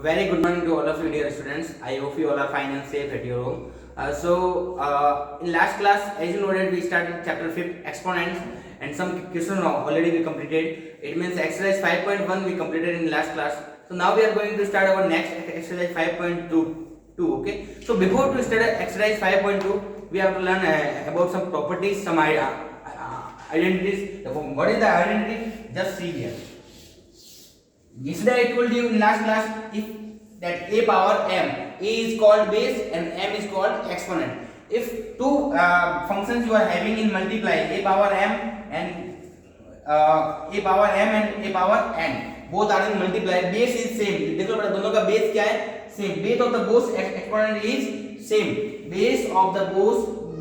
Very good morning to all of you dear students. I hope you all are fine and safe at your home. In last class, as you know that we started chapter 5 exponents and some questions already we completed. It means exercise 5.1 we completed in last class. So now we are going to start our next exercise 5.2. Okay. So before to start exercise 5.2, we have to learn about some properties, some identities. What is the identity? Just see here. Yesterday I told you in last class if that a power m, a is called base and m is called exponent. If two functions you are having in multiply a power m and a power m and a power n, both are in multiply, base is same. देखो बेटा दोनों का base क्या है? Same. Base of the both exponent is same. Base of the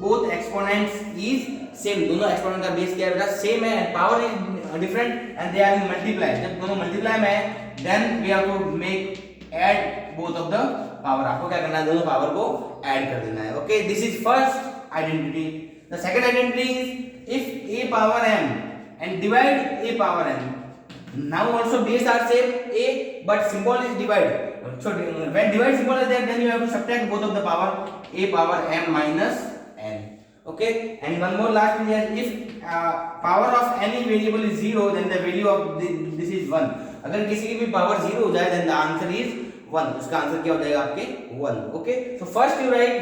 both exponents is same. दोनों exponent का base क्या है बेटा? Same है and power is different and they are in multiply. जब दोनों multiply में है then we have to make add both of the power. आपको क्या करना है? दोनों power को add कर देना है. Okay, this is first identity. The second identity is if a power m and divide a power n. Now also base are same a but symbol is divide. So when divide symbol is there then you have to subtract both of the power a power m minus n. Okay, and one more last thing here, if power of any variable is 0 then the value of this is 1. अगर किसी की भी power 0 हो जाए then the answer is 1. उसका answer क्या हो जाएगा आपके 1. Okay, so first you write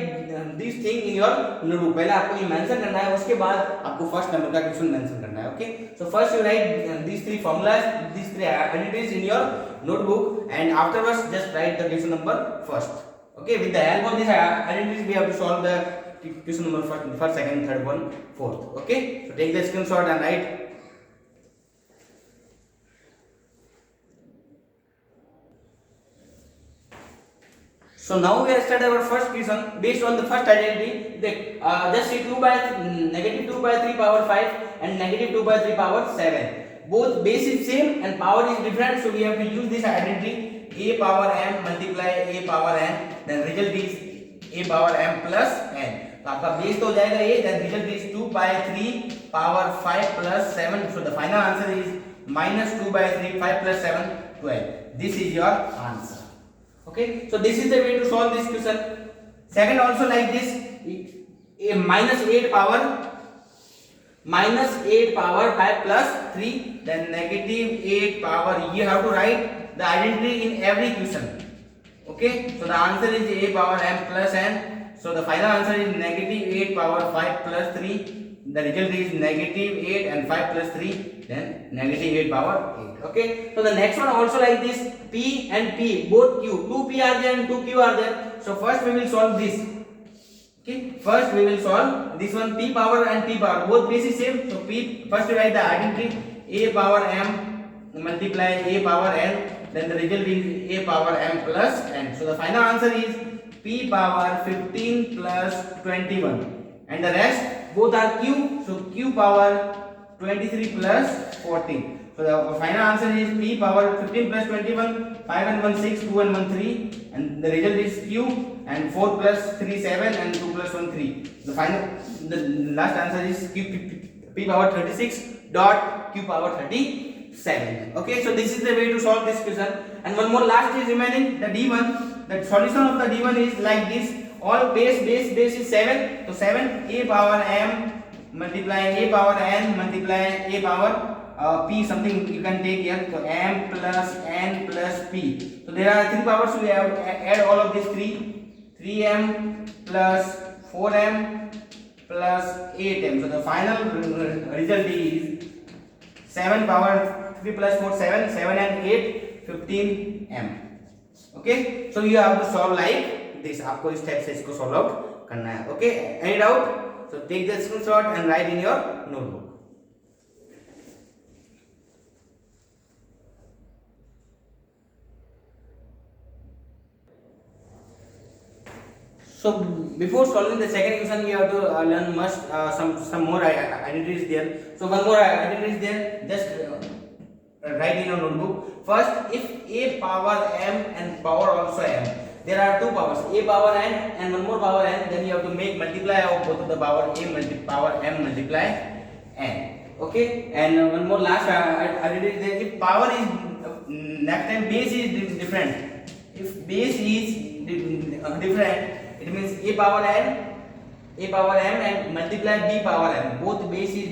this thing in your notebook. पहले आपको ये मेंशन करना है, उसके बाद आपको फर्स्ट नंबर का क्वेश्चन मेंशन करना है. Okay, so first you write these three formulas, these three identities in your notebook and afterwards just write the question number first. Okay, with the help of these identities we have to solve the question number first, second, third one, fourth. Okay, so take the screenshot and write. So now we have started our first question based on the first identity. Just see 2 by negative 2 by 3 power 5 and negative 2 by 3 power 7. Both base is same and power is different, so we have to use this identity. A power m multiply a power n, then result is a power m plus n. तो आपका base तो हो जाएगा ये, then result is 2 by 3 power 5 plus 7. So the final answer is minus 2 by 3 5 plus 7 12. This is your answer. Okay, so this is the way to solve this question. Second also like this, a minus 8 power 5 plus 3, then negative 8 power. You have to write the identity in every question. Okay, so the answer is a power m plus n. So the final answer is negative 8 power 5 plus 3. The result is negative 8 and 5 plus 3, then negative 8 power 8. Okay, so the next one also like this, p and p, both q, 2p are there and 2q are there. So first we will solve this. Okay, first we will solve this one, p power and p power, both base is same. So p, first we write the identity, a power m multiply a power n, then the result is a power m plus n. So the final answer is p power 15 plus 21 and the rest both are q, so q power 23 plus 14. So the final answer is p power 15 plus 21, 5 and 1 6, 2 and 1 3, and the result is q, and 4 plus 3 7 and 2 plus 1 3. The last answer is p power 36 dot q power 37. Okay, so this is the way to solve this question. And one more last is remaining, the d1. The solution of the d1 is like this. All base is 7. So 7 a power m multiply a power n multiply a power p, something you can take here. So m plus n plus p. So there are three powers, so we have to add all of these three. 3m plus 4m plus 8m. So the final result is 7 power 3 plus 4 7, 7 and 8 15m. Okay, so you have to solve like this. आपको इस type से इसको solve out करना है. Okay, any doubt? So take the screenshot and write in your notebook. So before solving the second question, you have to learn some more identities there. So one more identity is there. Just write in your notebook. First, if a power m and power also m, there are two powers, a power n and one more power n. Then you have to make multiply of both of the power power m multiply n. Okay, and one more last identity is there. If power is next time base is different. if base is different, it means a power m and multiply b power m. Both base is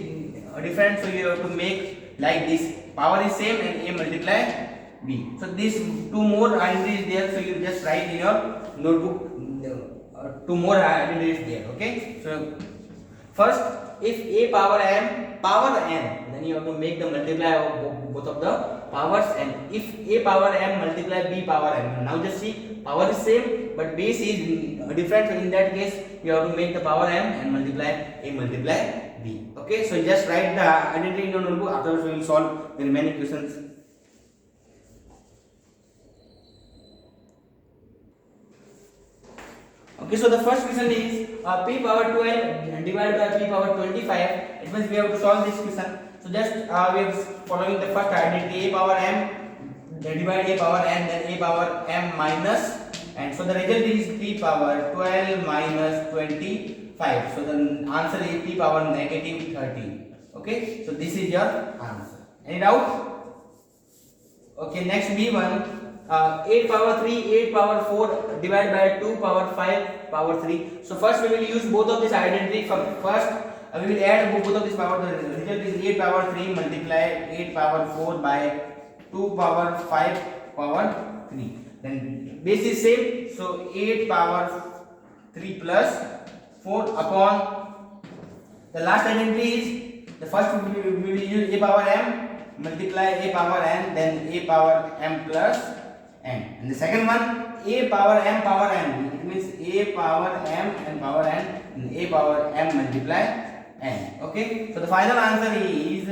different, so you have to make like this. Power is same and a multiply b. So these two more identities there, so you just write in your notebook. Two more identities there. Okay. So first, if a power n, then you have to make the multiply of both of the powers, and if a power m multiply b power m. Now just see, power is same but base is different, so in that case you have to make the power m and multiply a multiply b. Okay, so just write the identity in your notebook. Afterwards we will solve the remaining questions. Okay, so the first question is p power 12 divided by p power 25. It means we have to solve this question. So just we are following the first identity, a power m, divide a power n, then a power m minus, and so the result is p power 12 minus 25. So the answer is p power negative 30. Okay, so this is your answer. Any doubt? Okay, next B1. 8 power 3, 8 power 4 divided by 2 power 5 power 3. So first we will use both of this identity. First we will add both of this power. The result is 8 power 3 multiply 8 power 4 by 2 power 5 power 3. Then base is same, so 8 power 3 plus 4 upon the last identity is the first we will use a power m multiply a power n, then a power m plus n, and the second one a power n. It means a power m and power n, and a power m multiply n. Okay, so the final answer is,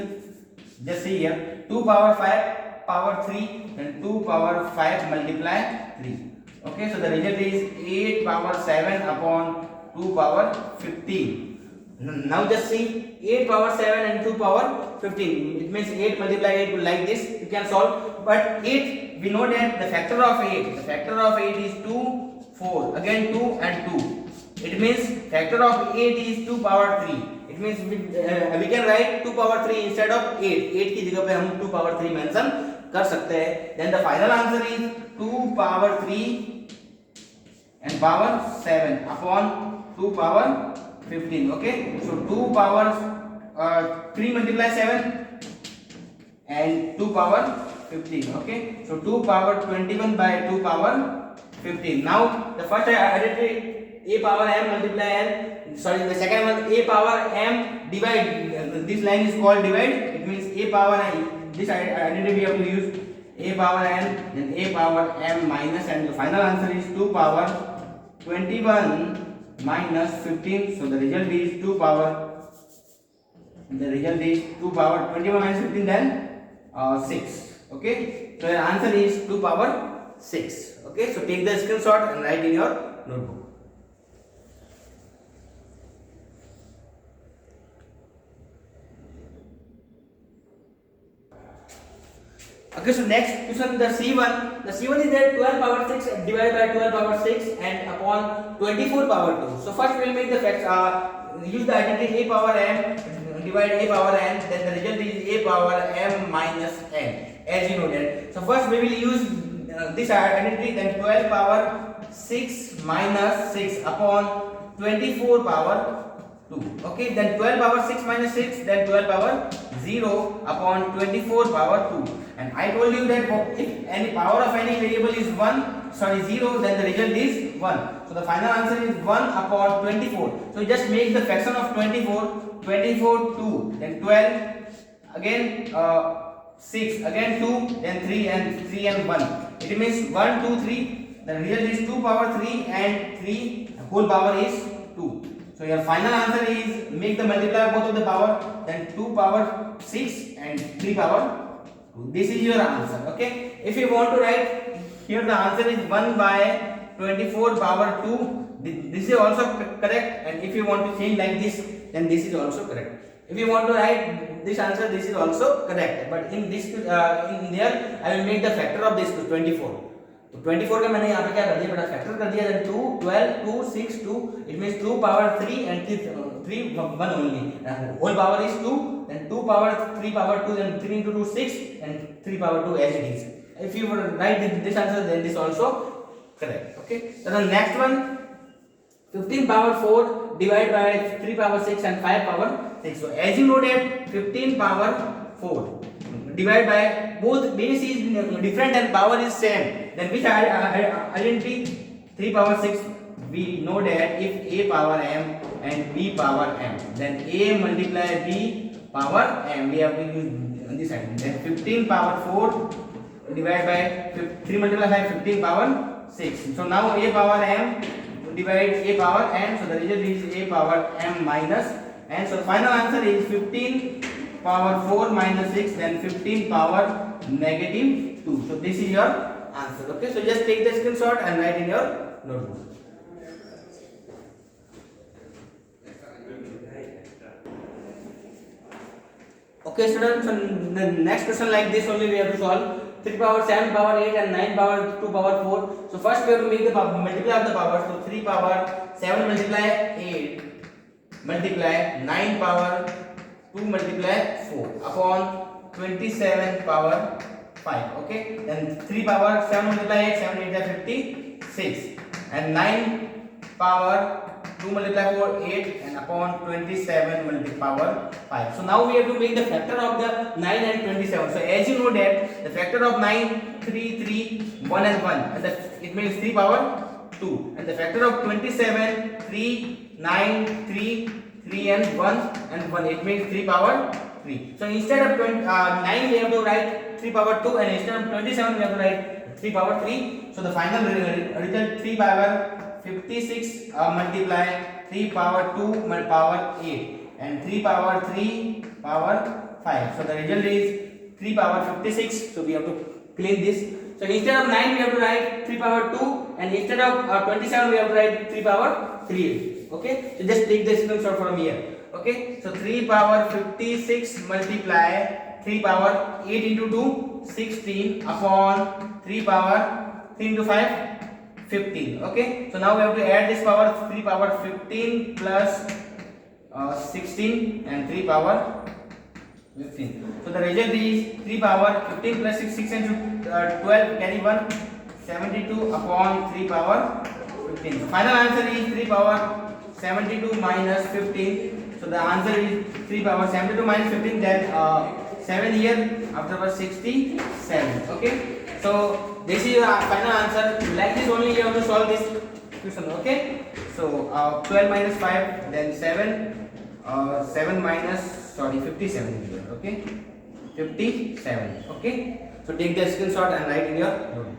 just see here, 2 power 5 power 3 and 2 power 5 multiply 3. Okay, so the result is 8 power 7 upon 2 power 15. Now just see, 8 power 7 and 2 power 15. It means 8 multiply 8 will like this. You can solve. But 8, we know that the factor of 8. The factor of 8 is 2, 4. Again 2 and 2. It means factor of 8 is 2 power 3. It means we can write 2 power 3 instead of 8. 8 की जगह पे हम 2 power 3 mention कर सकते हैं. Then the final answer is 2 power 3 and power 7 upon 2 power 15. Okay, so 2 power 3 multiply 7 and 2 power 15. Okay, so 2 power 21 by 2 power 15. Now the first identity, a power m multiply n, sorry, the second one a power m divide, this line is called divide. It means a power n, this identity we have to use a power n, then a power m minus, and the final answer is 2 power 21 minus 15. So the result is 2 power 21 minus 15, then 6. Okay, so your answer is 2 power 6. Okay, so take the screenshot and write in your notebook. Okay, so next question, the C1. The C1 is that 12 power 6 divided by 12 power 6 and upon 24 power 2. So first we will make the facts, use the identity a power m divide a power n, then the result is a power m minus n, as you know that. So first we will use this identity, then 12 power 6 minus 6 upon 24 power 2. Okay, then 12 power 6 minus 6, then 12 power 0 upon 24 power 2. And I told you that if any power of any variable is 0, then the result is 1. So the final answer is 1 upon 24. So just make the fraction of 24, 2, then 12, again 6, again 2, then 3 and 1. It means 1, 2, 3. The result is 2 power 3 and 3 whole power is 2. So your final answer is, make the multiply of both of the power, then 2 power 6 and 3 power 2. This is your answer. Okay. If you want to write here, the answer is 1 by 24 power 2. This is also correct. And if you want to change like this, then this is also correct. If you want to write this answer, this is also correct. But in this, in there, I will make the factor of this to 24. तो 24 का मैंने यहाँ पे क्या कर दिया बेटा, factor कर दिया, then 2, 12, 2, 6, 2, it means 2 power 3 and 3 1 only, whole power is 2, then 2 power 3 power 2, then 3 into 2 6 and 3 power 2 as it is. If you write this answer, then this also Correct. Okay. So the next one, 15 power 4 divided by 3 power 6 and 5 power 6. So as you know that 15 power 4 divided by both base is different and power is same, then which identity? 3 power 6. We know that if a power m and b power m, then a multiply b power m, we have to use on this side. Then 15 power 4 divided by 3 multiply by 15 power 6. So now a power m divide a power n, so the result is a power m minus n. So the final answer is 15 power 4 minus 6, then 15 power negative 2. So this is your answer. Okay, so just take the screenshot and write in your notebook. Okay students, so the next question like this only we have to solve. 3 power 7 power 8 and 9 power 2 power 4. So first we have to make the multiply of the powers. So 3 power 7 multiply 8 multiply 9 power 2 multiply 4 upon 27 power 5. Okay, then 3 power 7 multiply 8, 7 8 are 56, and 9 power 2 multiply 4 8 and upon 27 multiply power 5. So now we have to make the factor of the 9 and 27. So as you know that the factor of 9 3 3 1 and 1, and it means 3 power 2, and the factor of 27 3 9 3 3 and 1 and 1, it means 3 power 3. So instead of 9 we have to write 3 power 2, and instead of 27 we have to write 3 power 3. So the final result 3 power 56 multiply 3 power 2 power 8 and 3 power 3 power 5. So the result is 3 power 56. So we have to clean this. So instead of 9 we have to write 3 power 2, and instead of 27 we have to write 3 power 3. Okay, so just take the screenshot from here. Okay, so 3 power 56 multiply 3 power 8 into 2 16 upon 3 power 3 into 5 15. Okay, so now we have to add this power. 3 power 15 plus 16 and 3 power 15. So the result is 3 power 15 plus 6 into 12 carry 1 72 upon 3 power 15. So final answer is 3 power 72 minus 15. So the answer is 3 power 72 minus 15, then 7 here after 67. Okay, so this is your final answer. Like this only you have to solve this question. Okay, so 12 minus 5, then 7 minus 57 here. Okay, 57. Okay, so take the screenshot and write in your notebook.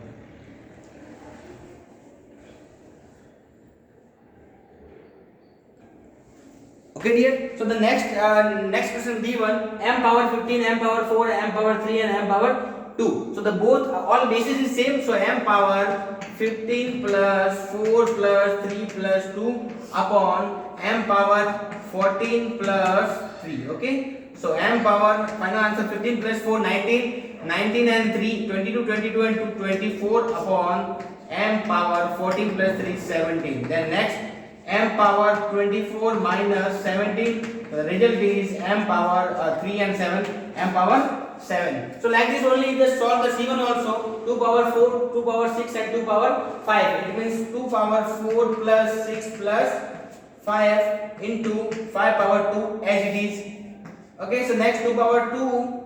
Okay dear, so the next question B1, m power 15, m power 4, m power 3 and m power 2. So the both all bases is same, so m power 15 plus 4 plus 3 plus 2 upon m power 14 plus 3. Okay, so m power final answer 15 plus 4 19, 19 and 3 22, 22 and 2 24 upon m power 14 plus 3 17. Then next m power 24 minus 17, the result is m power 3 and 7, m power 7. So like this only you just solve the C1 also. 2 power 4, 2 power 6 and 2 power 5. It means 2 power 4 plus 6 plus 5 into 5 power 2 as it is. Okay, so next 2 power 2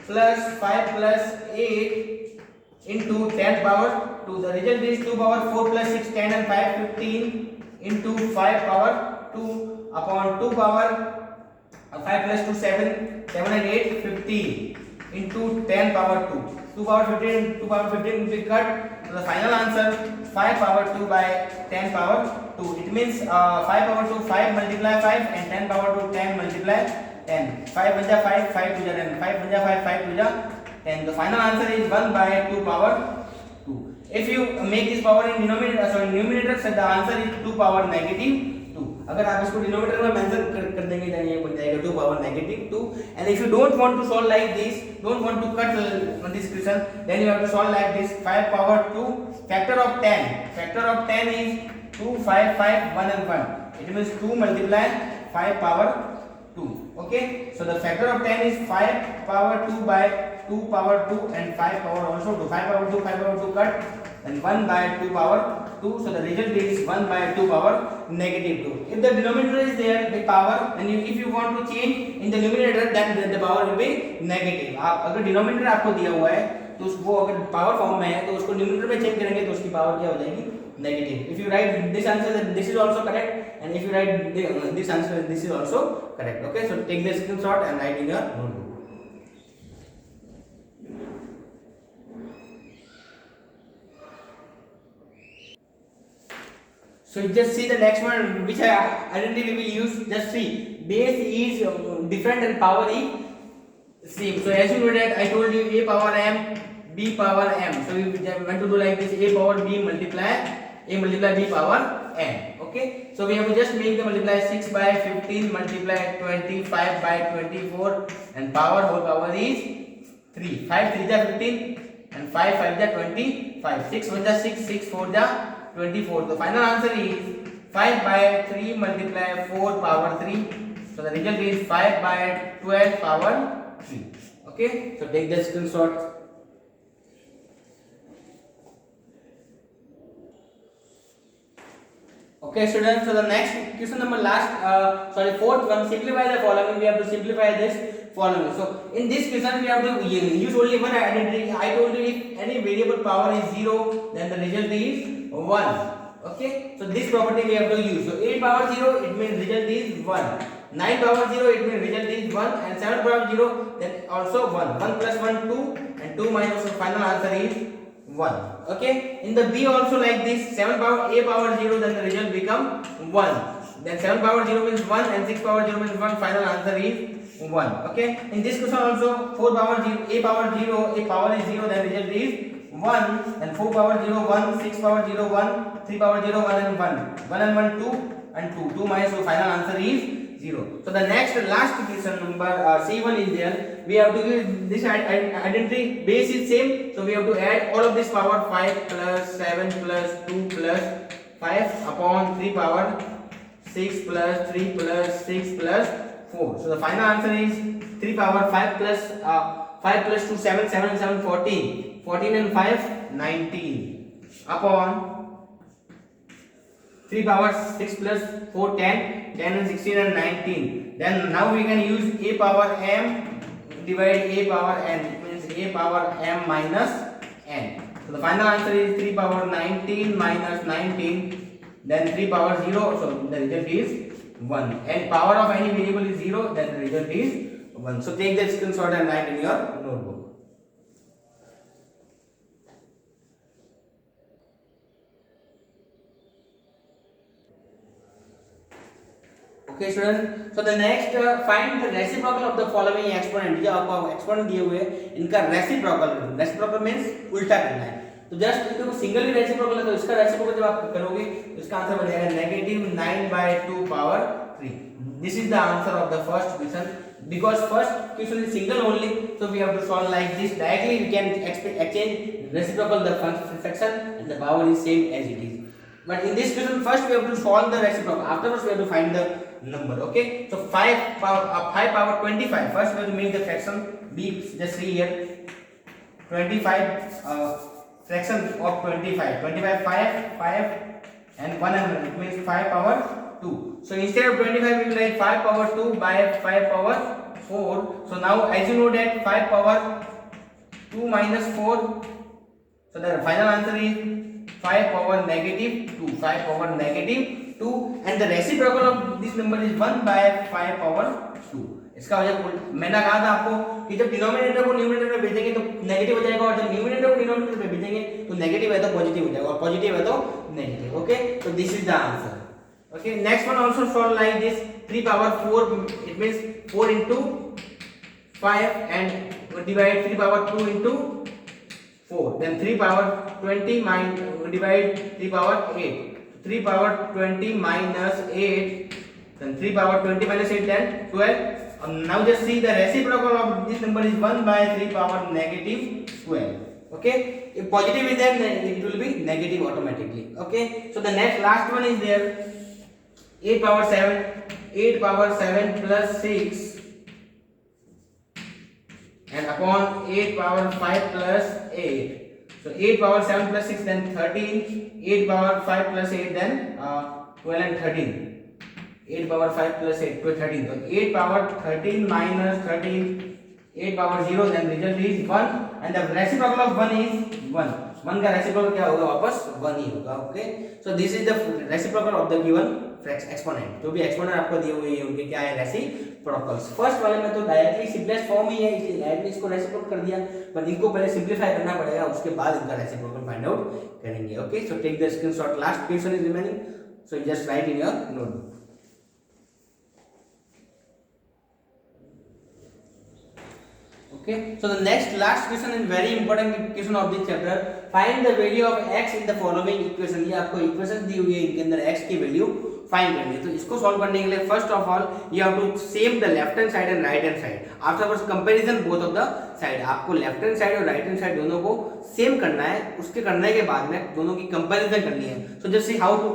plus 5 plus 8 into 10 power 2. The result is 2 power 4 plus 6 10 and 5 15 into 5 power 2 upon 2 power 5 plus 2 7 and 8 15 into 10 power 2. 2 power 15, 2 power 15 will be cut. So the final answer 5 power 2 by 10 power 2. It means 5 power 2 5 multiply 5 and 10 power 2 10 multiply 10. 5 1 5, 5 2 10, 5 1 5, 5 2 10. The final answer is 1 by 2 power 2. If you make this power in numerator, so the answer is 2 power negative 2. अगर आप इसको denominator में mention कर देंगे तो ये बन जाएगा 2 power negative 2. And if you don't want to solve like this, don't want to cut this question, then you have to solve like this. 5 power 2 factor of 10. Factor of 10 is 2 5 5 1 and 1. It means 2 multiply 5 power 2. Okay, so the factor of 10 is 5 power 2 by 2 power 2 and 5 power also 2. 5 power 2 cut and 1 by 2 power 2. So the result is 1 by 2 power negative 2. If the denominator is there the power, and if you want to change in the numerator, then the power will be negative. आप अगर denominator आपको दिया हुआ है तो वो अगर power form में है तो उसको न्यूमरेटर में चेंज करेंगे तो उसकी पावर क्या हो जाएगी, negative. If you right this answer then this is also correct, and if you write this answer this is also correct. Okay, so take the screenshot and write in your notebook. So just see the next one which identity we will use. Just see, base is different and power is same. So as you know that I told you a power m, b power m. So we want to do like this, a power b multiply b power n. Okay, so we have to just make the multiply 6 by 15 multiply 25 by 24 and power whole power is 3. 5 3 is 15 and 5 5 is 25. 6 1 is 6, 6 4 is 24. The final answer is 5 by 3 multiply 4 power 3. So the result is 5 by 12 power 3. Okay, so take the screenshot. Okay students, so the next question number fourth one, simplify the following. We have to simplify this following. So in this question we have to use only one identity. I told you if any variable power is 0 then the result is 1. Okay, so this property we have to use. So 8 power 0 it means result is 1. 9 power 0 it means result is 1, and 7 power 0 then also 1. 1 plus 1 2 and 2 minus, the final answer is 1. Okay, in the B also like this, 7 power a power 0 then the result become 1. Then 7 power 0 means 1 and 6 power 0 means 1, final answer is 1. Okay, in this question also 4 power 0 a power 0 a power is 0 then result is 1, and 4 power 0 1, 6 power 0 1, 3 power 0 1 and 1, 1 and 1 2 and 2, 2 minus, so final answer is 0. So the next last question number C1 is there. We have to give this identity, base is same, so we have to add all of this power 5 plus 7 plus 2 plus 5 upon 3 power 6 plus 3 plus 6 plus 4. So the final answer is 3 power 5 plus 2 7, 7 and 7 14, 14 and 5 19 upon 3 power 6 plus 4 10, 10 and 16 and 19. Then now we can use a power m divide a power n, it means a power m minus n. So the final answer is 3 power 19 minus 19, then 3 power 0, so the result is 1, and power of any variable is 0, then the result is 1. So take the screenshot and write in your notebook. Okay students, so the next find the reciprocal of the following exponent. जो आपको exponent दिए हुए हैं इनका reciprocal means उल्टा करना है. तो जस्ट देखो सिंगल ही रेसिप्रोकल है तो इसका रेसिप्रोकल जब आप करोगे तो इसका आंसर बन जाएगा negative 9 by 2 power 3. This is the answer of the first question. Because first question is single only, so we have to solve like this. Directly we can exchange reciprocal the fraction and the power is same as it is. But in this question first we have to solve the reciprocal, afterwards we have to find the number. Okay, so 5 power 25, first we have to make the fraction b. Just see here 25 fraction of 25 5 and 1 and 1, it means 5 power 2. So instead of 25 we will write 5 power 2 by 5 power 4. So now as you know that 5 power 2 minus 4, so the final answer is 5 power negative 2, 5 power negative 2, and the reciprocal of this number is 1 by 5 power 2. इसका वजह मैंने कहा था आपको कि जब denominator को numerator में भेजेंगे तो नेगेटिव हो जाएगा, और जब न्यूमरेटर को डिनोमिनेटर में भेजेंगे तो नेगेटिव है तो पॉजिटिव हो जाएगा, और पॉजिटिव है तो negative. Okay, so this is the answer. Okay, next one also solve like this. 3 power 4, it means 4 into 5 and divide 3 power 2 into 4. Then 3 power 20 divide 3 power 8. 3 power 20 minus 8. Then 3 power 20 minus 8, then 12. Now just see the reciprocal of this number is 1 by 3 power negative 12. Okay, if positive is there then it will be negative automatically. Okay, so the next last one is there. 8 power 7 plus 6 and upon 8 power 5 plus 8. So 8 power 7 plus 6 then 13, 8 power 5 plus 8 then 12 and 13. 8 power 5 plus 8 to 13. So 8 power 13 minus 13, 8 power 0, then result is 1 and the reciprocal of 1 is 1. 1 का reciprocal क्या होगा वापस 1 ही होगा. Okay, so this is the reciprocal of the given exponent. जो भी exponent आपको दिए हुए हैं उनके क्या है reciprocals. फर्स्ट वाले में तो डायरेक्टली सिंपलेस्ट फॉर्म ही है, इसलिए डायरेक्टली इसको रेसिप्रोकल कर दिया, पर इनको पहले सिंपलीफाई करना पड़ेगा, उसके बाद इनका रेसिप्रोकल फाइंड आउट करेंगे. Okay, so take the screenshot. Last question is remaining, so just write in your notebook. Okay, so the last question is very important question of this chapter. Find the value of x in the following equation. ये आपको equation दी हुई है, इनके अंदर x की value find करनी है. तो इसको सॉल्व करने के लिए first of all you have to same the left hand side and right hand side. Afterwards comparison both of the side. आपको लेफ्ट हैंड साइड और राइट हैंड साइड दोनों को सेम करना है. उसके करने के बाद में दोनों की कंपैरिजन करनी है. So just see how to.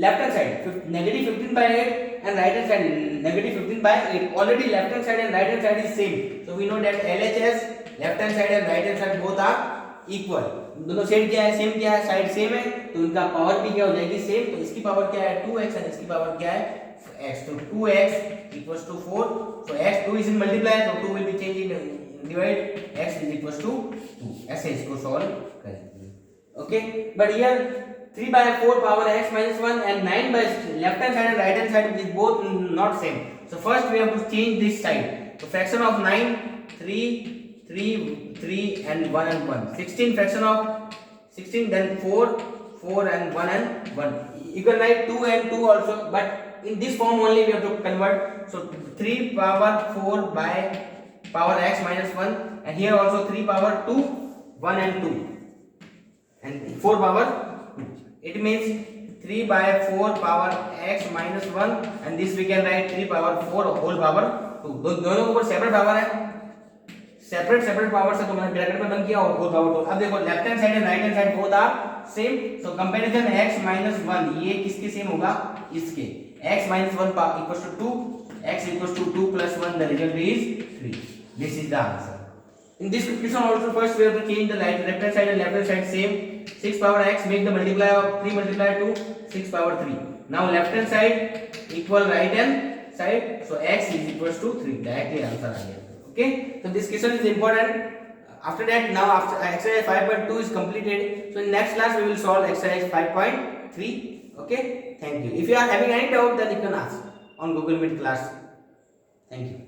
Left hand side negative 15/8 and right hand side negative 15/8. Already left hand side and right hand side is same, so we know that LHS left hand side and right hand side both are equal. दोनों same क्या है, same क्या है, side same है, तो इनका power भी क्या हो जाएगी सेम. तो इसकी पावर क्या है 2x और इसकी पावर क्या है x. तो 2x equals to 4. so x 2 is in multiply, so 2 will be changed in divide. x is equals to 2. ऐसे इसको सॉल्व करेंगे. Okay, but here 3/4 power x minus 1 and 9 by left hand side and right hand side is both not same. So first we have to change this side. So fraction of 9, 3, 3, 3 and 1 and 1. 16 fraction of 16, then 4, 4 and 1 and 1. You can write 2 and 2 also, but in this form only we have to convert. So 3 power 4 by power x minus 1, and here also 3 power 2, 1 and 2 and 4 power 2. It means 3/4 power x minus 1 and this we can write 3 power 4 whole power 2. दोनों के ऊपर separate power है, separate power से तो मैंने bracket में बन किया और whole power 2. अब देखो left hand side and right hand side both are same. So comparison x minus 1 ये किसके सेम होगा, इसके. x minus 1 equals to 2, x equals to 2 plus 1, the result is 3. This is the answer. In this question also first we have to change the left hand side and left hand side same. 6 power x make the multiply of 3 multiply 2, 6 power 3. Now left hand side equal right hand side, so x is equals to 3. Directly answer आ गया. Okay, so this question is important. After that, now after exercise 5.2 is completed, so in next class we will solve exercise 5.3. Okay, thank you. If you are having any doubt, then you can ask on Google Meet class. Thank you.